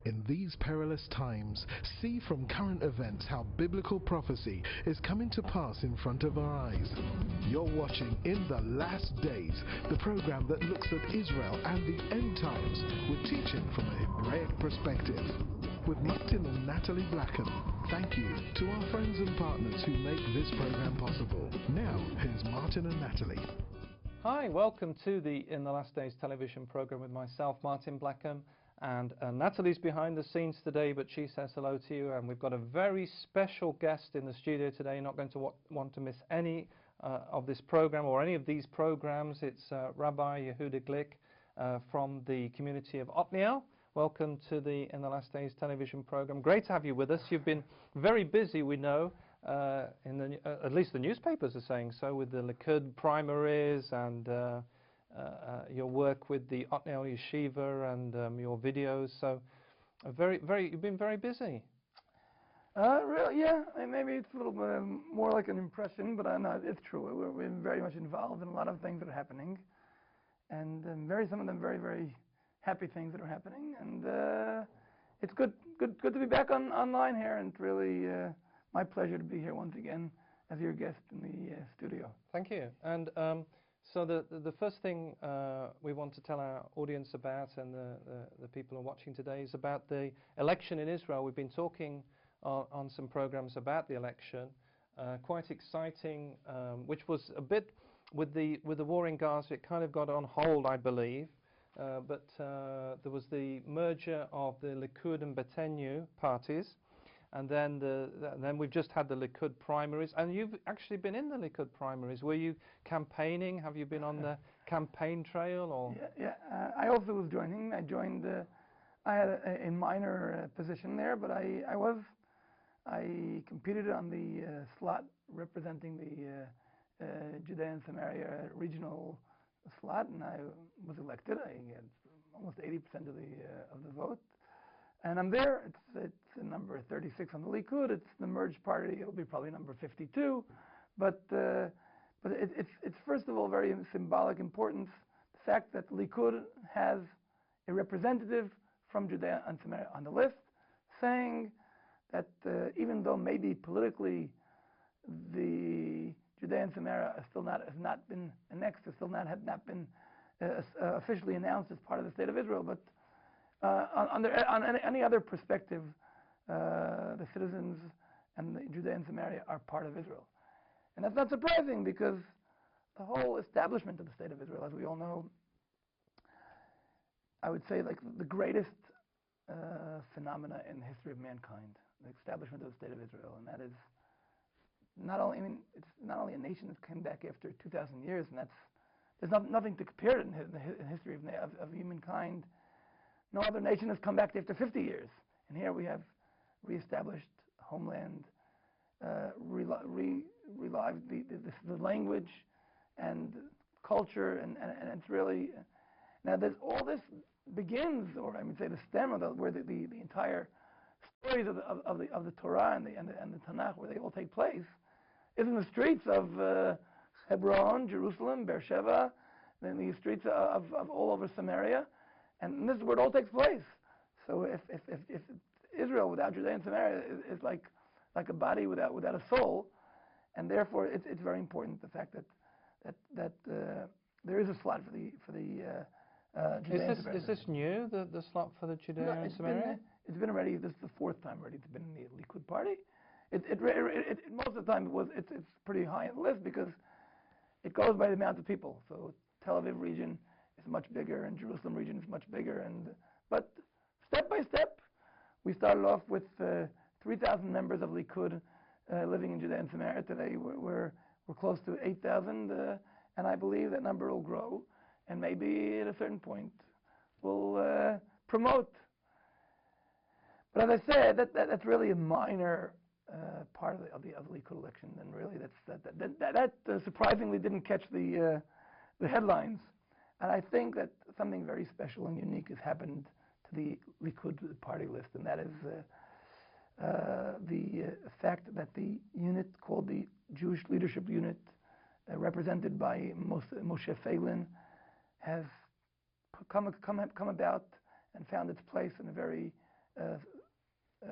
In these perilous times, see from current events how biblical prophecy is coming to pass in front of our eyes. You're watching In the Last Days, the program that looks at Israel and the end times with teaching from a Hebraic perspective. With Martin and Natalie Blackham, thank you to our friends and partners who make this program possible. Now, here's Martin and Natalie. Hi, welcome to the In the Last Days television program with myself, Martin Blackham, and Natalie's behind the scenes today, but she says hello to you. And we've got a very special guest in the studio today. You're not going to want to miss any of this program or any of these programs. It's Rabbi Yehuda Glick from the community of Otniel. Welcome to the In the Last Days television program. Great to have you with us. You've been very busy, we know, at least the newspapers are saying so, with the Likud primaries and your work with the Otniel Yeshiva and your videos. So, you've been very busy. Really, yeah. Maybe it's a little bit more like an impression, but it's true. We're very much involved in a lot of things that are happening, and some of them very, very happy things that are happening. And it's good to be back online here, and really my pleasure to be here once again as your guest in the studio. Thank you. And so the first thing we want to tell our audience about, and the people who are watching today, is about the election in Israel. We've been talking on some programs about the election, quite exciting, which was a bit with the war in Gaza. It kind of got on hold, I believe, but there was the merger of the Likud and Betenu parties. And then we've just had the Likud primaries, and you've actually been in the Likud primaries. Were you campaigning? Have you been on the campaign trail? Or I also was joining. I joined. I had a minor position there, but I competed on the slot representing the Judea and Samaria regional slot, and I was elected. I had almost 80% of the vote. And I'm there. It's number 36 on the Likud. It's the merged party. It'll be probably number 52. But it's first of all very symbolic importance. The fact that the Likud has a representative from Judea and Samaria on the list, saying that even though maybe politically the Judea and Samaria have not been annexed, have not been officially announced as part of the state of Israel, but on any other perspective, the citizens and the Judea and Samaria are part of Israel. And that's not surprising, because the whole establishment of the state of Israel, as we all know, I would say like the greatest phenomena in the history of mankind, the establishment of the state of Israel. And that is it's not only a nation that came back after 2,000 years, and there's nothing to compare it in the history of humankind. No other nation has come back after 50 years. And here we have reestablished homeland, relived the language and culture, and it's really... Now, all this begins, or I would say the stem of where the entire stories of the Torah and the Tanakh, where they all take place, is in the streets of Hebron, Jerusalem, Beersheba, then the streets of all over Samaria. And this is where it all takes place. So if Israel without Judea and Samaria is like a body without a soul, and therefore it's very important, the fact that there is a slot for the Judea and Samaria. Is this new, the slot for the Judea and Samaria? It's been already. This is the fourth time already it's been in the Likud party. Most of the time it's pretty high on the list, because it goes by the amount of people. So Tel Aviv region is much bigger, and Jerusalem region is much bigger. But step by step, we started off with 3,000 members of Likud living in Judea and Samaria. Today we're close to 8,000, and I believe that number will grow, and maybe at a certain point we'll promote. But as I said, that's really a minor part of the Likud election, and really that surprisingly didn't catch the headlines. And I think that something very special and unique has happened to the Likud party list, and that is the fact that the unit called the Jewish Leadership Unit, represented by Moshe Feiglin, has come about and found its place in a very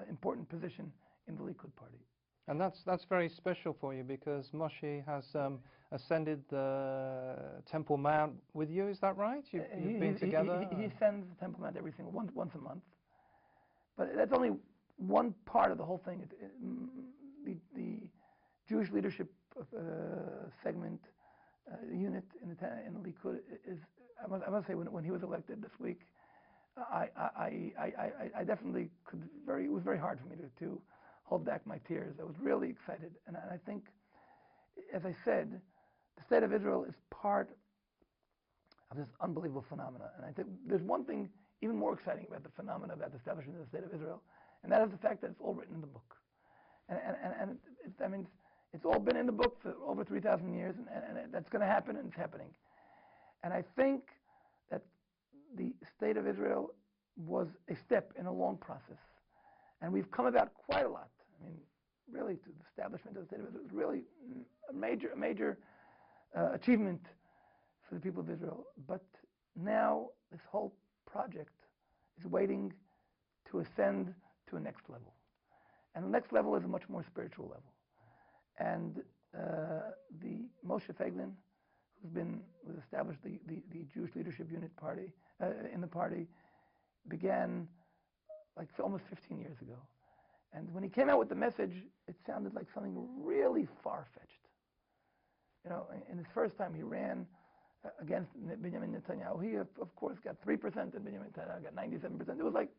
important position in the Likud party. And that's very special for you because Moshe has ascended the Temple Mount with you. Is that right? You've been together. He ascends the Temple Mount every single once a month, but that's only one part of the whole thing. The Jewish leadership segment unit in the Likud is. I must say when he was elected this week, I definitely could it was very hard for me to hold back my tears. I was really excited, and I think, as I said, the state of Israel is part of this unbelievable phenomena. And I think there's one thing even more exciting about the phenomena about the establishment of the state of Israel, and that is the fact that it's all written in the book. And it's all been in the book for over 3,000 years, and that's going to happen, and it's happening. And I think that the state of Israel was a step in a long process. And we've come about quite a lot. I mean, really, to the establishment of the state of Israel is really a major achievement for the people of Israel. But now this whole project is waiting to ascend to a next level. And the next level is a much more spiritual level. And the Moshe Feiglin, who's established the Jewish Leadership Unit party in the party, began like almost 15 years ago. And when he came out with the message, it sounded like something really far-fetched. You know, in his first time he ran against Benjamin Netanyahu. He, of course, got 3%, and Benjamin Netanyahu got 97%. It was like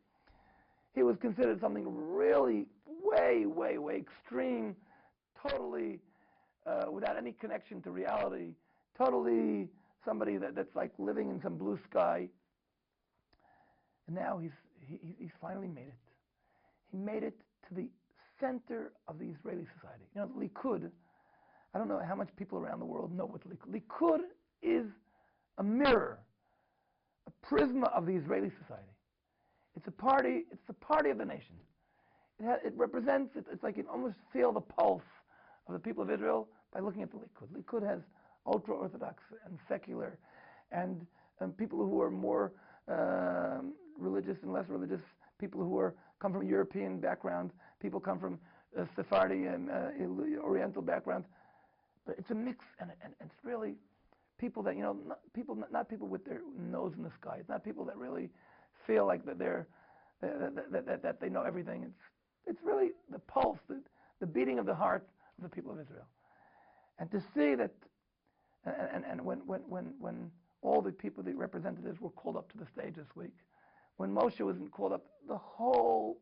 he was considered something really way extreme, totally without any connection to reality, totally somebody that's like living in some blue sky. And now he's finally made it. He made it to the center of the Israeli society. You know, the Likud, I don't know how much people around the world know what Likud. Likud is a mirror, a prisma of the Israeli society. It's a party. It's the party of the nation. It represents. It's like you can almost feel the pulse of the people of Israel by looking at the Likud. Likud has ultra-Orthodox and secular, and people who are more religious and less religious. People who come from European background. People come from Sephardi and Oriental background. But it's a mix, and it's really people that not people with their nose in the sky. It's not people that really feel like that that they know everything. It's really the pulse, the beating of the heart of the people of Israel. And to see that, and when all the people, the representatives, were called up to the stage this week, when Moshe was called up, the whole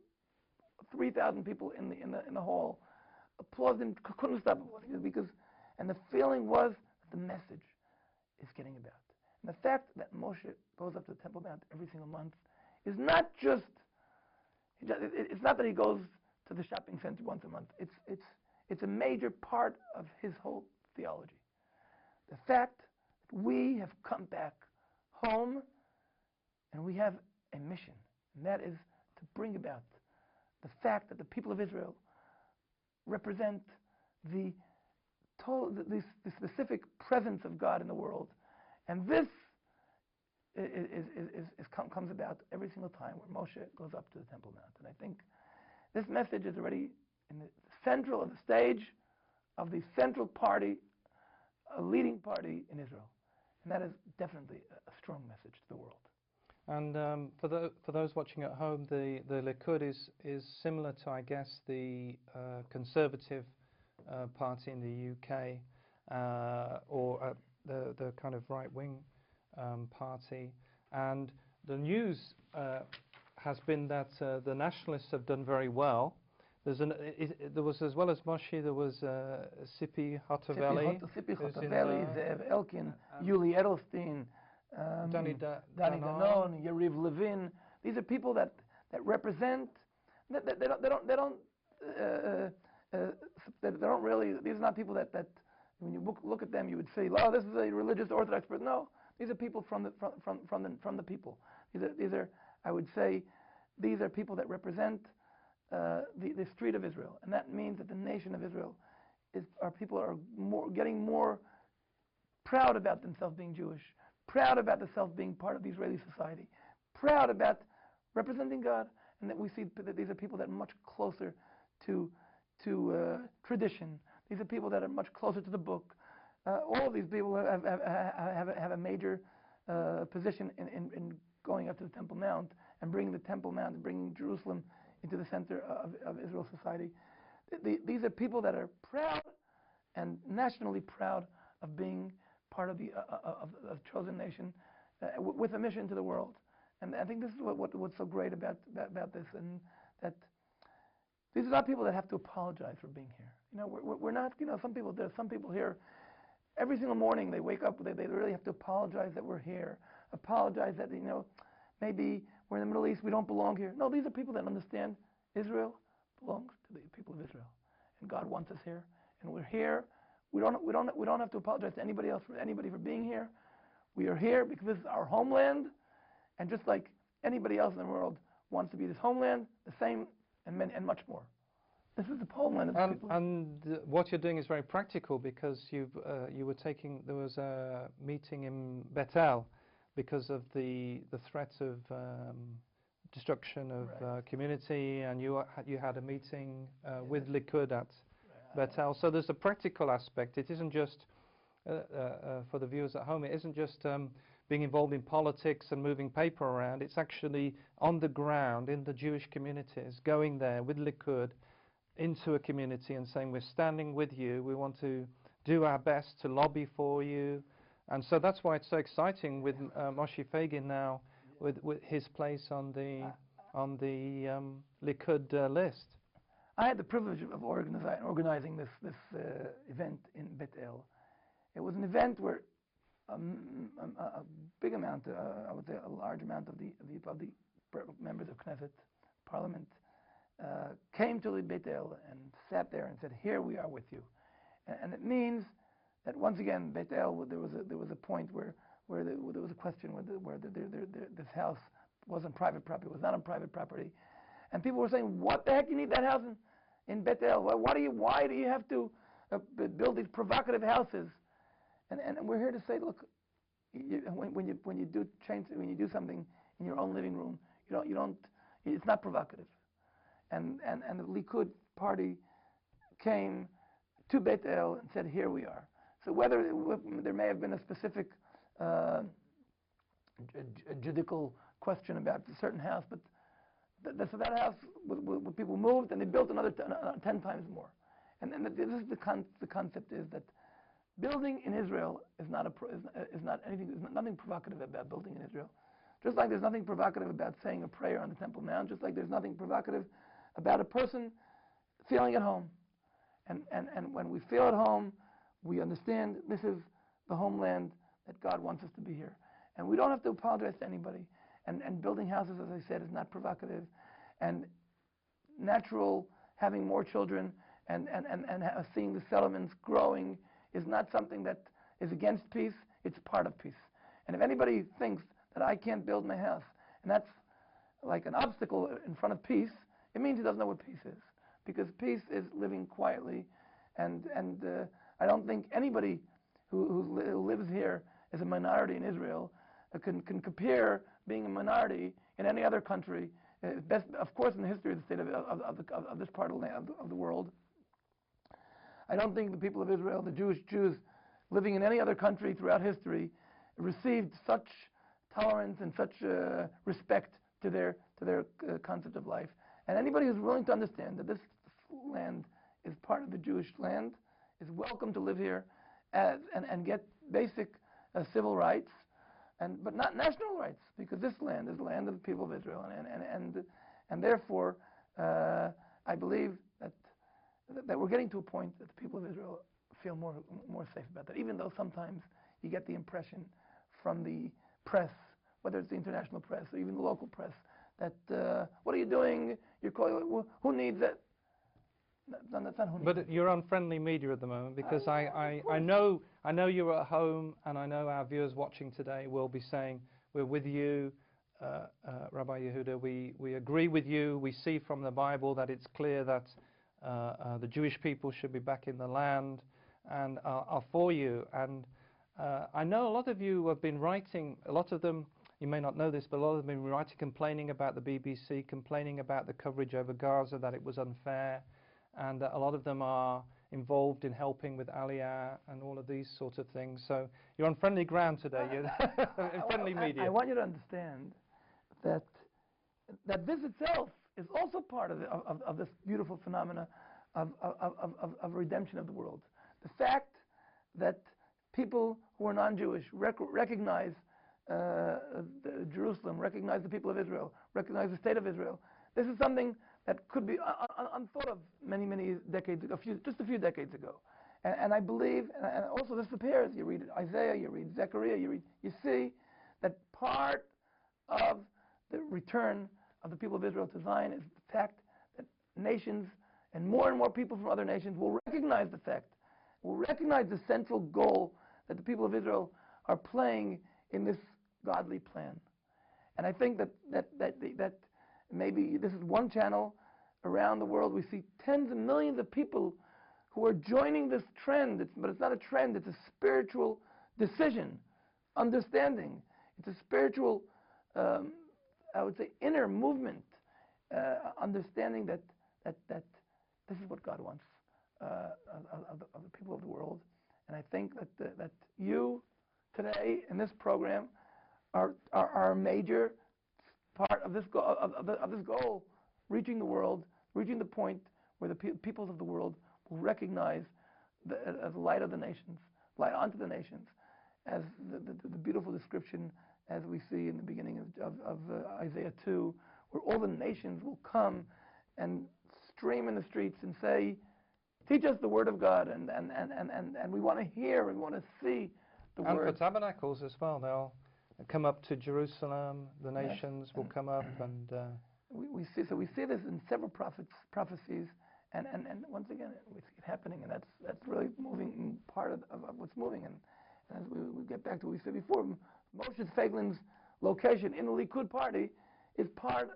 3,000 people in the hall applauded him, couldn't stop applauding because, and the feeling was that the message is getting about. And the fact that Moshe goes up to the Temple Mount every single month is not just, it's not that he goes to the shopping center once a month. It's a major part of his whole theology. The fact that we have come back home and we have a mission, and that is to bring about the fact that the people of Israel represent the specific presence of God in the world, and this comes about every single time where Moshe goes up to the Temple Mount. And I think this message is already in the central of the stage of the central party, a leading party in Israel, and that is definitely a strong message to the world. And for those watching at home, the Likud is similar to, I guess, the Conservative Party in the UK, or the kind of right-wing party. And the news has been that the nationalists have done very well. There was, as well as Moshe, there was Sipi Hotovely, Zev Elkin, Yuli Edelstein, Danny Danon, Yariv Levin. These are people that represent. They don't really. These are not people that when you look at them, you would say, "Oh, this is a religious Orthodox person." No, these are people from the people. These are, I would say, these are people that represent the street of Israel, and that means that the nation of Israel people are getting more proud about themselves being Jewish, proud about themselves being part of the Israeli society, proud about representing God, and that we see that these are people that are much closer to tradition. These are people that are much closer to the book. All of these people have a major position in going up to the Temple Mount and bringing the Temple Mount and bringing Jerusalem into the center of Israel society. These are people that are proud and nationally proud of being part of the chosen nation with a mission to the world. And I think this is what's so great about this, and that these are not people that have to apologize for being here. We're not. There's some people here. Every single morning they wake up, they really have to apologize that we're here. Apologize that maybe we're in the Middle East, we don't belong here. No, these are people that understand Israel belongs to the people of Israel, and God wants us here, and we're here. We don't have to apologize to anybody else for being here. We are here because this is our homeland, and just like anybody else in the world wants to be this homeland, the same and much more. This is the homeland of the people. And what you're doing is very practical, because there was a meeting in Bethel because of the threat of destruction of community, and you had a meeting with Likud at Bethel. So there's a practical aspect. It isn't just for the viewers at home. It isn't just being involved in politics and moving paper around. It's actually on the ground in the Jewish communities, going there with Likud into a community and saying, we're standing with you. We want to do our best to lobby for you. And so that's why it's so exciting with Moshe Fagin now, with his place on the Likud list. I had the privilege of organizing this event in Bethel. It was an event where a big amount, I would say a large amount of the members of Knesset, Parliament, came to the Bethel and sat there and said, "Here we are with you." And it means that once again, Bethel, there was a point where there was a question where this house wasn't private property, was not on private property, and people were saying, "What the heck you need that house in Bethel? Why do you have to build these provocative houses?" And we're here to say, look, when you do something in your own living room, it's not provocative. And the Likud party came to Bethel and said, "Here we are." So whether there may have been a specific judicial question about a certain house, but so that house, people moved and they built another 10 times more. And this is the concept is that building in Israel is not anything. There's nothing provocative about building in Israel. Just like there's nothing provocative about saying a prayer on the Temple Mount. Just like there's nothing provocative about a person feeling at home. And when we feel at home, we understand this is the homeland that God wants us to be here. And we don't have to apologize to anybody. And building houses, as I said, is not provocative. And natural having more children and seeing the settlements growing is not something that is against peace. It's part of peace. And if anybody thinks that I can't build my house, and that's like an obstacle in front of peace, it means he doesn't know what peace is. Because peace is living quietly, and I don't think anybody who lives here as a minority in Israel can compare being a minority in any other country. Best, of course, in the history of the state of this part of the world. I don't think the people of Israel, the Jews living in any other country throughout history, received such tolerance and such respect to their concept of life. And anybody who's willing to understand that this land is part of the Jewish land is welcome to live here and get basic civil rights, but not national rights, because this land is the land of the people of Israel, and therefore I believe that we're getting to a point that the people of Israel feel more safe about that, even though sometimes you get the impression from the press, whether it's the international press or even the local press, that what are you doing? You're calling, who needs it? That's not who needs it. But you're on friendly media at the moment, because I know you're at home, and I know our viewers watching today will be saying, we're with you, Rabbi Yehuda. We agree with you. We see from the Bible that it's clear that the Jewish people should be back in the land, and are for you. And I know a lot of you have been writing, a lot of them you may not know this, but a lot of them have been writing, complaining about the BBC, complaining about the coverage over Gaza, that it was unfair, and a lot of them are involved in helping with Aliyah and all of these sorts of things. So you're on friendly ground today. You're in friendly media. I want you to understand that this itself is also part of this beautiful phenomena of redemption of the world. The fact that people who are non-Jewish recognize Jerusalem, recognize the people of Israel, recognize the state of Israel. This is something that could be unthought of many decades ago, just a few decades ago. And I believe, and also this appears, you read Isaiah, you read Zechariah, you see that part of the return of the people of Israel to Zion is the fact that nations and more people from other nations will recognize the fact, will recognize the central goal that the people of Israel are playing in this godly plan. And I think that maybe this is one channel around the world. We see tens of millions of people who are joining this trend. But it's not a trend, it's a spiritual decision, understanding. It's a spiritual, I would say, inner movement, understanding that this is what God wants of the people of the world. And I think that you today in this program are a major part of this goal, reaching the world, reaching the point where the peoples of the world will recognize as light of the nations, light unto the nations, as the beautiful description as we see in the beginning of Isaiah 2, where all the nations will come and stream in the streets and say, teach us the word of God, and we want to hear, we want to see the word. And for tabernacles as well, they'll come up to Jerusalem, the nations will come up, and we see this in several prophecies, and once again we see it happening, and that's really moving, part of what's moving. And as we get back to what we said before, Moshe Feiglin's location in the Likud party is part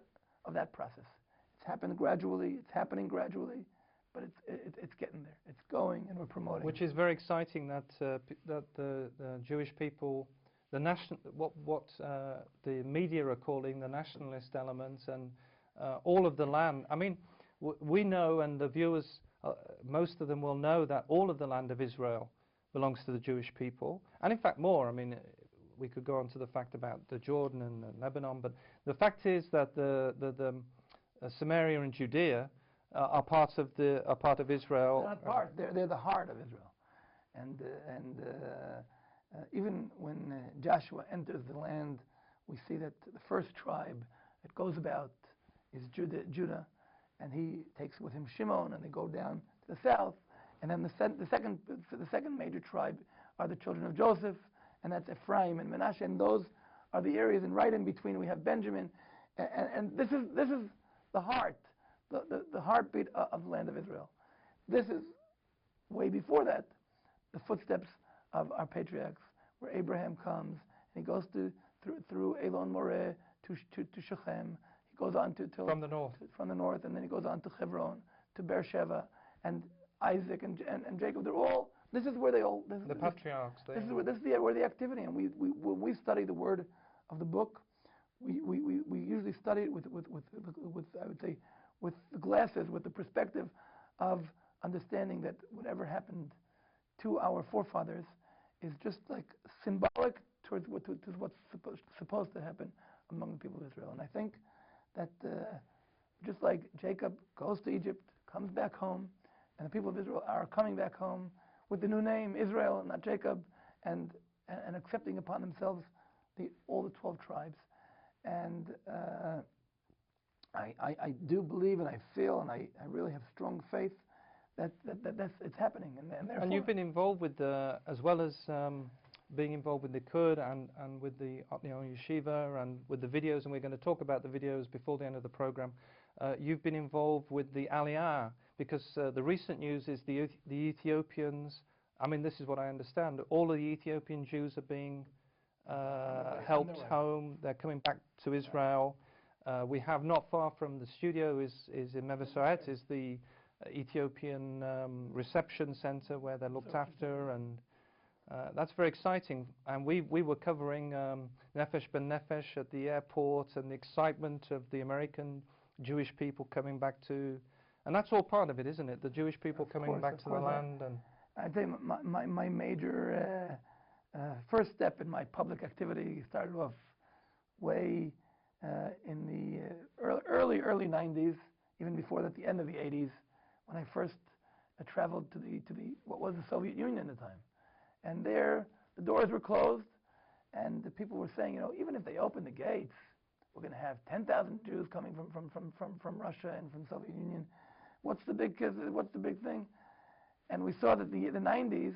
of that process. It's happening gradually, but it's getting there. It's going, and we're promoting. Which is very exciting that the Jewish people, what the media are calling the nationalist elements, and all of the land. I mean, we know, and the viewers, most of them will know, that all of the land of Israel belongs to the Jewish people, and in fact more. I mean, we could go on to the fact about the Jordan and Lebanon, but the fact is that the Samaria and Judea are part of Israel. They're not part. They're the heart of Israel, and even when Joshua enters the land, we see that the first tribe that goes about is Judah, and he takes with him Shimon, and they go down to the south, and then the second major tribe are the children of Joseph, and that's Ephraim and Manasseh, and those are the areas, and right in between we have Benjamin, and this is the heart, the heartbeat of the land of Israel. This is way before that, the footsteps of our patriarchs, where Abraham comes and he goes through Elon Moreh to Shechem. He goes on to from the north, and then he goes on to Hebron, to Beersheba, and Isaac and Jacob. They're all. This is where they all. The patriarchs. This is where the activity. And when we study the word of the book, we usually study it with I would say with the glasses, with the perspective of understanding that whatever happened to our forefathers is just like symbolic towards what's supposed to happen among the people of Israel. And I think that just like Jacob goes to Egypt, comes back home, and the people of Israel are coming back home with the new name Israel, not Jacob, and accepting upon themselves all the 12 tribes. And I do believe, and I feel, and I really have strong faith that it's happening. And you've been involved with as well as being involved with the Likud and with the Yeshiva and with the videos, and we're going to talk about the videos before the end of the program. You've been involved with the Aliyah, because the recent news is the Ethiopians. I mean, this is what I understand. All of the Ethiopian Jews are being helped home. They're coming back to Israel. We have, not far from the studio is in Mevesoet, is the Ethiopian reception center where they're looked after, and That's very exciting. And we were covering Nefesh Ben Nefesh at the airport and the excitement of the American Jewish people coming back to, and that's all part of it, isn't it? The Jewish people coming back to the land. And I'd say my major first step in my public activity started off way in the early 90s, even before that, the end of the 80s, when I first traveled to the what was the Soviet Union at the time. And there, the doors were closed, and the people were saying, even if they open the gates, we're going to have 10,000 Jews coming from Russia and from Soviet Union. What's the big thing? And we saw that the 90s,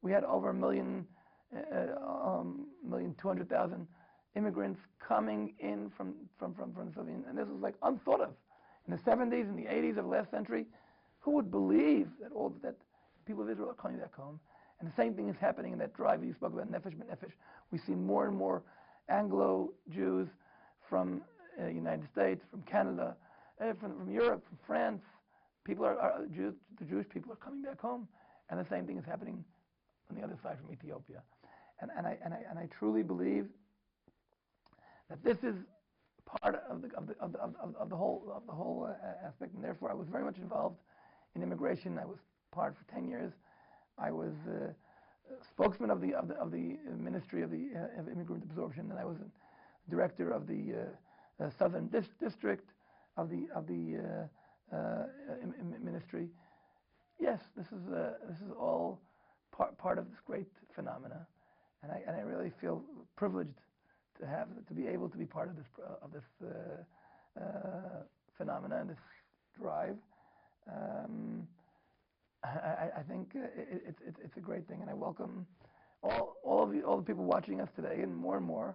we had over 1,200,000 immigrants coming in from the Soviet Union, and this was like unthought of. In the 70s and the 80s of last century, who would believe that people of Israel are coming back home? And the same thing is happening in that drive you spoke about, Nefesh Ben Nefesh. We see more and more Anglo Jews from the United States, from Canada, from Europe, from France. People the Jewish people are coming back home, and the same thing is happening on the other side from Ethiopia. And I truly believe that this is part of the whole aspect, and therefore I was very much involved in immigration. I was part for 10 years. I was spokesman of the Ministry of Immigrant Absorption, and I was director of the Southern District of the ministry. Yes, this is all part of this great phenomena, and I really feel privileged to be able to be part of this phenomena and this drive. I think it's a great thing, and I welcome all the people watching us today, and more.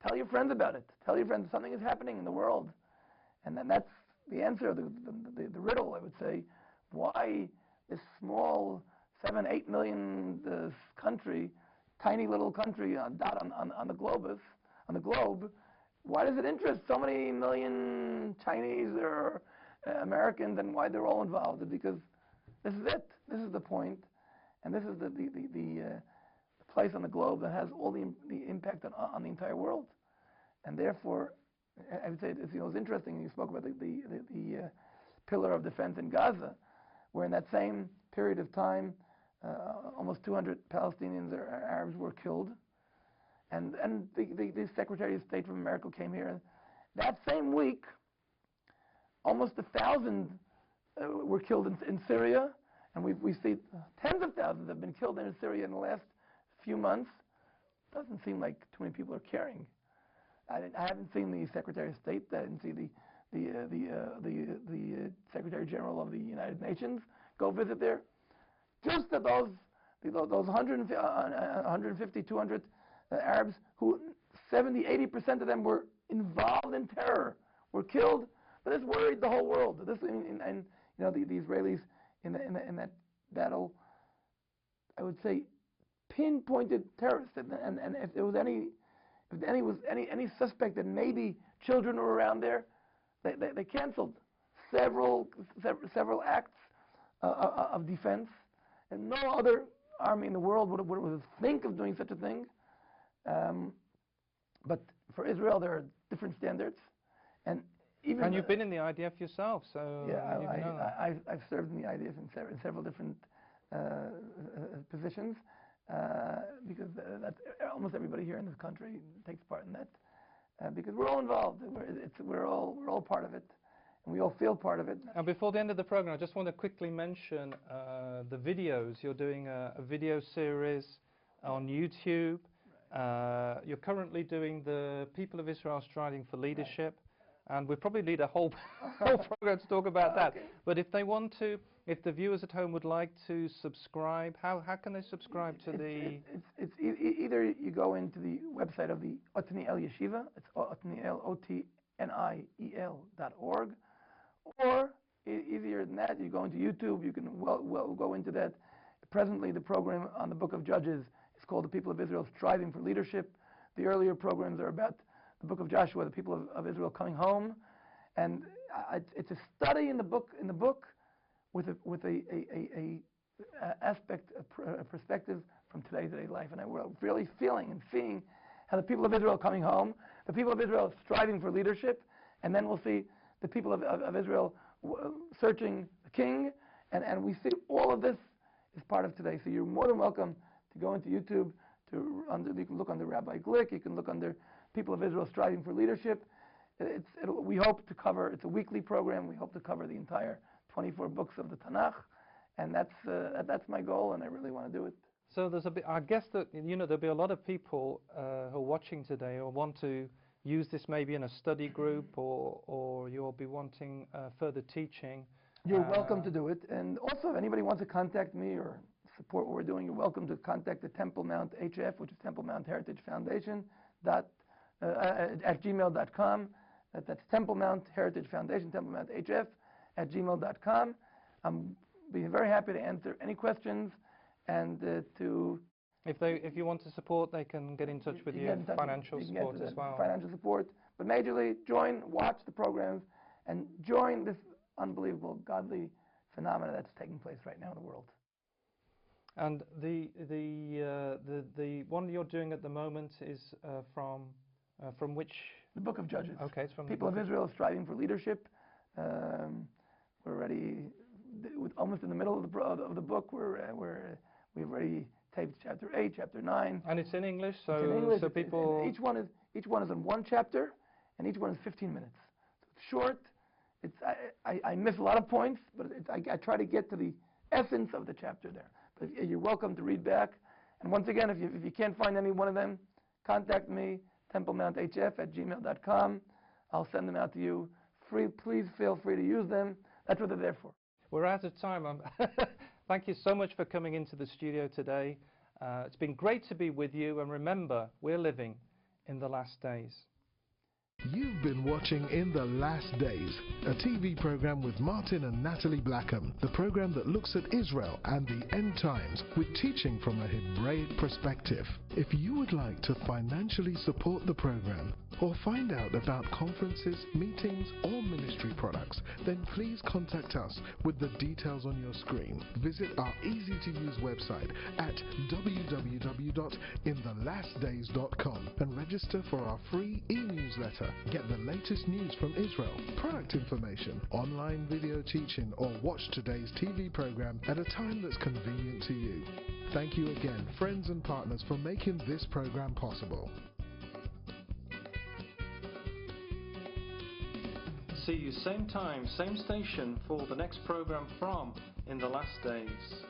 Tell your friends about it. Tell your friends something is happening in the world, and then that's the answer, the riddle, I would say, why this small 7-8 million country, tiny little country dot on the globe, why does it interest so many million Chinese or Americans, and why they're all involved? Because this is it. This is the point, and this is the place on the globe that has all the impact on the entire world. And therefore, I would say it's interesting. You spoke about the pillar of defense in Gaza, where in that same period of time, almost 200 Palestinians or Arabs were killed, and the Secretary of State from America came here. And that same week, almost 1,000 were killed in Syria, and we see tens of thousands have been killed in Syria in the last few months. Doesn't seem like too many people are caring. I haven't seen the Secretary of State. I didn't see the Secretary General of the United Nations go visit there. Just that those 150, 200 Arabs, who 70-80% of them were involved in terror, were killed. But this worried the whole world. The Israelis in that battle, I would say, pinpointed terrorists, and if there was any suspect that maybe children were around there, they canceled several acts of defense, and no other army in the world would think of doing such a thing. But for Israel, there are different standards, and you've been in the IDF yourself, so yeah, I've served in the IDF in several different positions. Because that's almost everybody here in this country takes part in that, because we're all involved. We're all part of it, and we all feel part of it. And before the end of the program, I just want to quickly mention the videos. You're doing a video series on YouTube. You're currently doing the People of Israel Striving for Leadership, and we'll probably need a whole program to talk about that. Okay. But if they want to, if the viewers at home would like to subscribe, how can they subscribe to the? It's either you go into the website of the Otniel Yeshiva, it's Otniel, OTNIEL.org, or easier than that, you go into YouTube. You can well go into that. Presently, the program on the Book of Judges is called "The People of Israel Striving for Leadership." The earlier programs are about the Book of Joshua, the people of Israel coming home, and it's a study in the book with a aspect, a perspective from today's life, and we're really feeling and seeing how the people of Israel are coming home, the people of Israel striving for leadership, and then we'll see the people of Israel searching the king, and we see all of this is part of today. So you're more than welcome to go into YouTube. You can look under Rabbi Glick. You can look under People of Israel Striving for Leadership. We hope to cover. It's a weekly program. We hope to cover the entire 24 books of the Tanakh, and that's my goal, and I really want to do it. So there's a bit. I guess that there'll be a lot of people who are watching today or want to use this maybe in a study group, or you'll be wanting further teaching. You're welcome to do it, and also if anybody wants to contact me or support what we're doing, you're welcome to contact the Temple Mount HF, which is Temple Mount Heritage Foundation at gmail.com. That's Temple Mount Heritage Foundation, Temple Mount HF at gmail.com. I'm be very happy to answer any questions, and if you want to support, they can get in touch with you. Financial support as well. Financial support, but majorly watch the programs, and join this unbelievable godly phenomena that's taking place right now in the world. And the one you're doing at the moment is from which? The Book of Judges. Okay, it's from People of Israel Striving for Leadership. We're already almost in the middle of the book. We've already taped chapter 8, chapter 9. And it's in English, so it's in English. So people. Each one is in one chapter, and each one is 15 minutes. So it's short. I miss a lot of points, but I try to get to the essence of the chapter there. But you're welcome to read back. And once again, if you can't find any one of them, contact me, templemounthf@gmail.com. I'll send them out to you free. Please feel free to use them. That's what they're there for. We're out of time. Thank you so much for coming into the studio today. It's been great to be with you. And remember, we're living in the last days. You've been watching In the Last Days, a TV program with Martin and Natalie Blackham, the program that looks at Israel and the end times with teaching from a Hebraic perspective. If you would like to financially support the program or find out about conferences, meetings or ministry products, then please contact us with the details on your screen. Visit our easy-to-use website at www.inthelastdays.com and register for our free e-newsletter. Get the latest news from Israel, product information, online video teaching, or watch today's TV program at a time that's convenient to you. Thank you again, friends and partners, for making this program possible. See you same time, same station for the next program from In the Last Days.